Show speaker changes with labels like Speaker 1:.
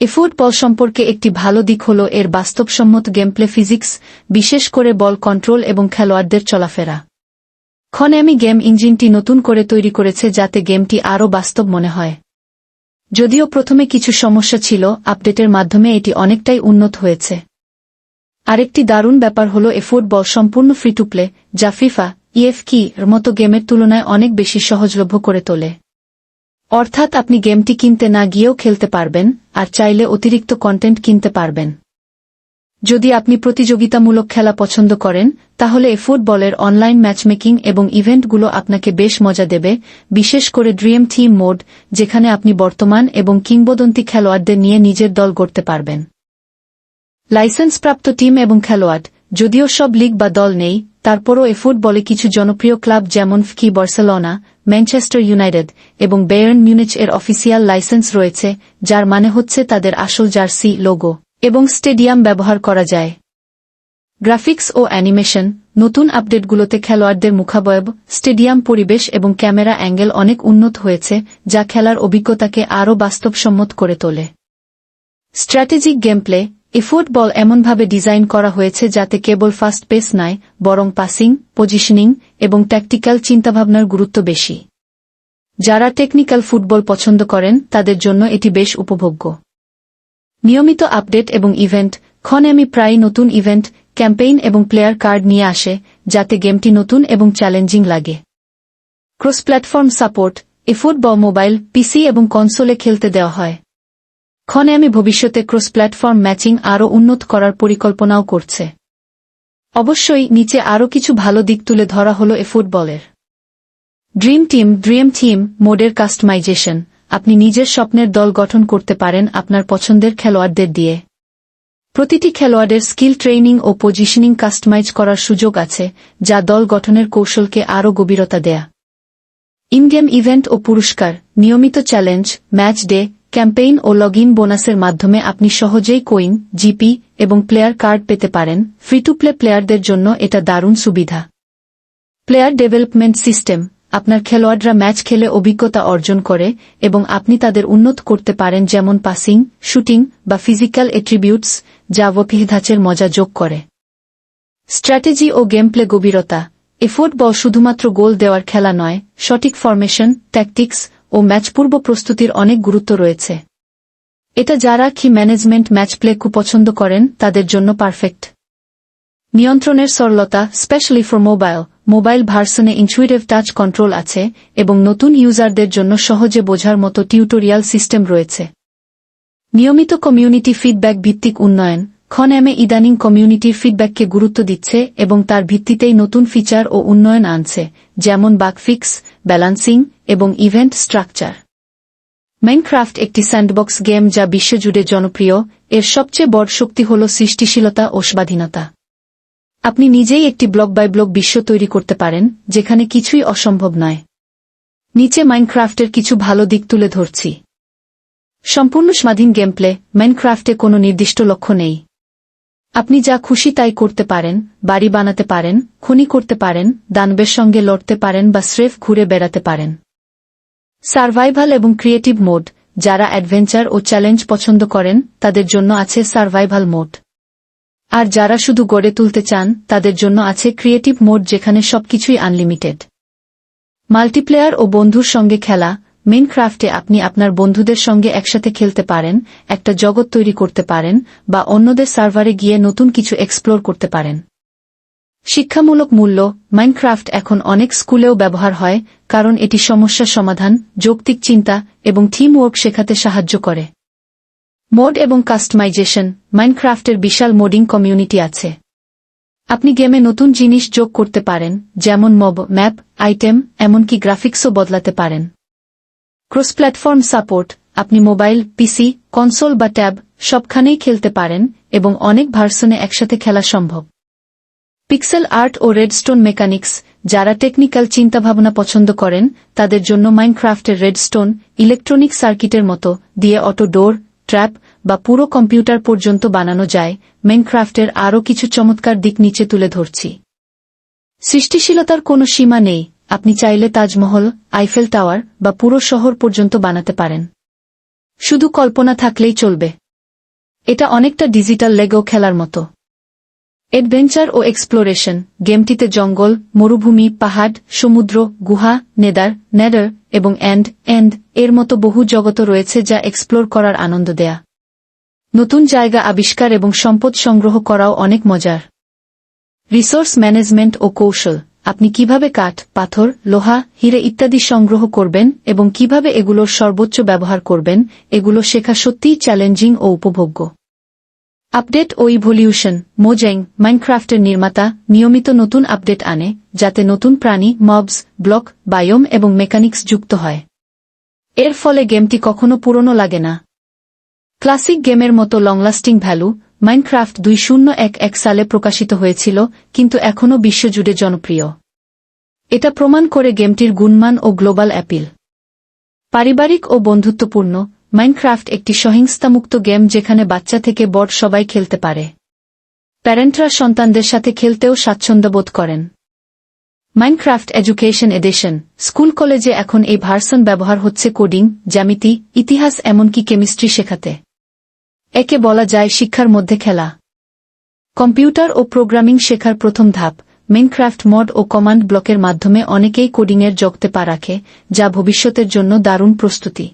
Speaker 1: Football সম্পর্কে একটি ভালো দিক হল এর বাস্তবসম্মত গেমপ্লে ফিজিক্স, বিশেষ করে বল কন্ট্রোল এবং খেলোয়াড়দের চলাফেরা। Konami গেম ইঞ্জিনটি নতুন করে তৈরি করেছে যাতে গেমটি আরও বাস্তব মনে হয়। যদিও প্রথমে কিছু সমস্যা ছিল, আপডেটের মাধ্যমে এটি অনেকটাই উন্নত হয়েছে। আরেকটি দারুণ ব্যাপার হল ফুটবল সম্পূর্ণ ফ্রি টু প্লে, যা ফিফা, এর মতো গেমের তুলনায় অনেক বেশি সহজলভ্য করে তোলে। অর্থাৎ আপনি গেমটি কিনতে না গিয়েও খেলতে পারবেন, আর চাইলে অতিরিক্ত কন্টেন্ট কিনতে পারবেন। যদি আপনি প্রতিযোগিতামূলক খেলা পছন্দ করেন, তাহলে ফুটবলের অনলাইন ম্যাচমেকিং এবং ইভেন্টগুলো আপনাকে বেশ মজা দেবে, বিশেষ করে ড্রিম টিম মোড, যেখানে আপনি বর্তমান এবং কিংবদন্তি খেলোয়াড়দের নিয়ে নিজের দল গড়তে পারবেন। লাইসেন্সপ্রাপ্ত টিম এবং খেলোয়াড়, যদিও সব লিগ বা দল নেই, তারপরও ফুটবলে কিছু জনপ্রিয় ক্লাব যেমন ফকি বার্সেলোনা, ম্যানচেস্টার ইউনাইটেড এবং বায়ার্ন মিউনিচ এর অফিসিয়াল লাইসেন্স রয়েছে, যার মানে হচ্ছে তাদের আসল জার্সি, লোগো এবং স্টেডিয়াম ব্যবহার করা যায়। গ্রাফিক্স ও অ্যানিমেশন, নতুন আপডেটগুলোতে খেলোয়াড়দের মুখাবয়ব, স্টেডিয়াম পরিবেশ এবং ক্যামেরা অ্যাঙ্গেল অনেক উন্নত হয়েছে, যা খেলার অভিজ্ঞতাকে আরও বাস্তবসম্মত করে তোলে। স্ট্র্যাটেজিক গেমপ্লে, ফুটবল এমনভাবে ডিজাইন করা হয়েছে যাতে কেবল ফাস্ট পেস নয়, বরং পাসিং, পজিশনিং এবং ট্যাকটিক্যাল চিন্তাভাবনার গুরুত্ব বেশি। যারা টেকনিক্যাল ফুটবল পছন্দ করেন তাদের জন্য এটি বেশ উপভোগ্য। নিয়মিত আপডেট এবং ইভেন্ট, Konami প্রায় নতুন ইভেন্ট, ক্যাম্পেইন এবং প্লেয়ার কার্ড নিয়ে আসে, যাতে গেমটি নতুন এবং চ্যালেঞ্জিং লাগে। Cross platform support, football mobile, PC এবং কনসোলে খেলতে দেওয়া হয়। Konami ভবিষ্যতে ক্রস প্ল্যাটফর্ম ম্যাচিং আরও উন্নত করার পরিকল্পনাও করছে। অবশ্যই নিচে আরও কিছু ভালো দিক তুলে ধরা হল ফুটবলের। ড্রিম টিম মোডের কাস্টমাইজেশন, আপনি নিজের স্বপ্নের দল গঠন করতে পারেন আপনার পছন্দের খেলোয়াড়দের দিয়ে। প্রতিটি খেলোয়াড়ের স্কিল ট্রেনিং ও পজিশনিং কাস্টমাইজ করার সুযোগ আছে, যা দল গঠনের কৌশলকে আরও গভীরতা দেয়া। ইন-গেম ইভেন্ট ও পুরস্কার, নিয়মিত চ্যালেঞ্জ, ম্যাচ ডে, ক্যাম্পেইন ও লগ ইন বোনাসের মাধ্যমে আপনি সহজেই কোইন, জিপি এবং প্লেয়ার কার্ড পেতে পারেন। ফ্রি টু প্লে প্লেয়ারদের জন্য এটা দারুণ সুবিধা। প্লেয়ার ডেভেলপমেন্ট সিস্টেম, আপনার খেলোয়াড়রা ম্যাচ খেলে অভিজ্ঞতা অর্জন করে এবং আপনি তাদের উন্নত করতে পারেন, যেমন পাসিং, শুটিং বা ফিজিক্যাল অ্যাট্রিবিউটস, যা ধাঁচের মজা যোগ করে। স্ট্র্যাটেজি ও গেমপ্লে গভীরতা, ফুটবল শুধুমাত্র গোল দেওয়ার খেলা নয়, সঠিক ফরমেশন, ট্যাকটিক্স ও ম্যাচপূর্ব প্রস্তুতির অনেক গুরুত্ব রয়েছে। এটা যারা ম্যানেজমেন্ট ম্যাচ প্লে খুব পছন্দ করেন তাদের জন্য পারফেক্ট। নিয়ন্ত্রণের সরলতা, স্পেশালি ফর মোবাইল ভার্সনে ইনটুইটিভ টাচ কন্ট্রোল আছে এবং নতুন ইউজারদের জন্য সহজে বোঝার মতো টিউটোরিয়াল সিস্টেম রয়েছে। নিয়মিত কমিউনিটি ফিডব্যাক ভিত্তিক উন্নয়ন, Konami ইদানিং কমিউনিটির ফিডব্যাককে গুরুত্ব দিচ্ছে এবং তার ভিত্তিতেই নতুন ফিচার ও উন্নয়ন আনছে, যেমন বাগ ফিক্স, ব্যালান্সিং এবং ইভেন্ট স্ট্রাকচার। মাইনক্রাফট একটি স্যান্ডবক্স গেম যা বিশ্বজুড়ে জনপ্রিয়। এর সবচেয়ে বড় শক্তি হল সৃষ্টিশীলতা ও স্বাধীনতা। আপনি নিজেই একটি ব্লক বাই ব্লক বিশ্ব তৈরি করতে পারেন, যেখানে কিছুই অসম্ভব নয়। নিচে মাইনক্রাফটের কিছু ভালো দিক তুলে ধরছি। সম্পূর্ণ স্বাধীন গেমপ্লে, মাইনক্রাফটে কোনো নির্দিষ্ট লক্ষ্য নেই। আপনি যা খুশি তাই করতে পারেন, বাড়ি বানাতে পারেন, খনি করতে পারেন, দানবের সঙ্গে লড়তে পারেন বা স্রেফ ঘুরে বেড়াতে পারেন। সার্ভাইভাল এবং ক্রিয়েটিভ মোড, যারা অ্যাডভেঞ্চার ও চ্যালেঞ্জ পছন্দ করেন তাদের জন্য আছে সার্ভাইভাল মোড। আর যারা শুধু গড়ে তুলতে চান তাদের জন্য আছে ক্রিয়েটিভ মোড, যেখানে সবকিছুই আনলিমিটেড। মাল্টিপ্লেয়ার ও বন্ধুর সঙ্গে খেলা, মাইনক্রাফটে আপনি আপনার বন্ধুদের সঙ্গে একসাথে খেলতে পারেন, একটা জগৎ তৈরি করতে পারেন বা অন্যদের সার্ভারে গিয়ে নতুন কিছু এক্সপ্লোর করতে পারেন। শিক্ষামূলক মূল্য, মাইনক্রাফট এখন অনেক স্কুলেও ব্যবহার হয়, কারণ এটি সমস্যা সমাধান, যৌক্তিক চিন্তা এবং টিম ওয়ার্ক শেখাতে সাহায্য করে। মোড এবং কাস্টমাইজেশন, মাইনক্রাফটের বিশাল মোডিং কমিউনিটি আছে। আপনি গেমে নতুন জিনিস যোগ করতে পারেন, যেমন মব, ম্যাপ, আইটেম, এমনকি গ্রাফিক্সও বদলাতে পারেন। ক্রস প্ল্যাটফর্ম সাপোর্ট, আপনি মোবাইল, পিসি, কনসোল বা ট্যাব সবখানেই খেলতে পারেন এবং অনেক ভার্সনে একসাথে খেলা সম্ভব। পিক্সেল আর্ট ও রেডস্টোন মেকানিক্স, যারা টেকনিক্যাল চিন্তাভাবনা পছন্দ করেন তাদের জন্য মাইনক্রাফটের রেডস্টোন, ইলেকট্রনিক সার্কিটের মতো দিয়ে অটো ডোর, ট্র্যাপ বা পুরো কম্পিউটার পর্যন্ত বানানো যায়। মাইনক্রাফটের আরও কিছু চমৎকার দিক নিচে তুলে ধরছি। সৃষ্টিশীলতার কোনো সীমা নেই, আপনি চাইলে তাজমহল, আইফেল টাওয়ার বা পুরো শহর পর্যন্ত বানাতে পারেন। শুধু কল্পনা থাকলেই চলবে। এটা অনেকটা ডিজিটাল লেগো খেলার মতো। অ্যাডভেঞ্চার ও এক্সপ্লোরেশন, গেমটিতে জঙ্গল, মরুভূমি, পাহাড়, সমুদ্র, গুহা, নেদার এবং এন্ড এর মতো বহু জগত রয়েছে যা এক্সপ্লোর করার আনন্দ দেয়া। নতুন জায়গা আবিষ্কার এবং সম্পদ সংগ্রহ করাও অনেক মজার। রিসোর্স ম্যানেজমেন্ট ও কৌশল, আপনি কিভাবে কাঠ, পাথর, লোহা, হিরে ইত্যাদি সংগ্রহ করবেন এবং কিভাবে এগুলোর সর্বোচ্চ ব্যবহার করবেন, এগুলো শেখা সত্যিই চ্যালেঞ্জিং ও উপভোগ্য। আপডেট ও ইভলিউশন, মোজেং, মাইনক্রাফটের নির্মাতা, নিয়মিত নতুন আপডেট আনে, যাতে নতুন প্রাণী, মবস, ব্লক, বায়োম এবং মেকানিক্স যুক্ত হয়। এর ফলে গেমটি কখনো পুরনো লাগে না। ক্লাসিক গেমের মতো লংলাস্টিং ভ্যালু, মাইনক্রাফট 2011 সালে প্রকাশিত হয়েছিল, কিন্তু এখনও বিশ্বজুড়ে জনপ্রিয়। এটা প্রমাণ করে গেমটির গুণমান ও গ্লোবাল অ্যাপিল। পারিবারিক ও বন্ধুত্বপূর্ণ, মাইনক্রাফট একটি সহিংসতামুক্ত গেম যেখানে বাচ্চা থেকে বড় সবাই খেলতে পারে। প্যারেন্টরা সন্তানদের সাথে খেলতেও স্বাচ্ছন্দ্য বোধ করেন। মাইনক্রাফট এডুকেশন এডিশন, স্কুল কলেজে এখন এই ভার্সন ব্যবহার হচ্ছে কোডিং, জ্যামিতি, ইতিহাস এমনকি কেমিস্ট্রি শেখাতে। একে বলা যায় শিক্ষার মধ্যে খেলা। কম্পিউটার ও প্রোগ্রামিং শেখার প্রথম ধাপ, মাইনক্রাফট মড ও কমান্ড ব্লকের মাধ্যমে অনেকেই কোডিংয়ের জগতে পা রাখে, যা ভবিষ্যতের জন্য দারুণ প্রস্তুতি।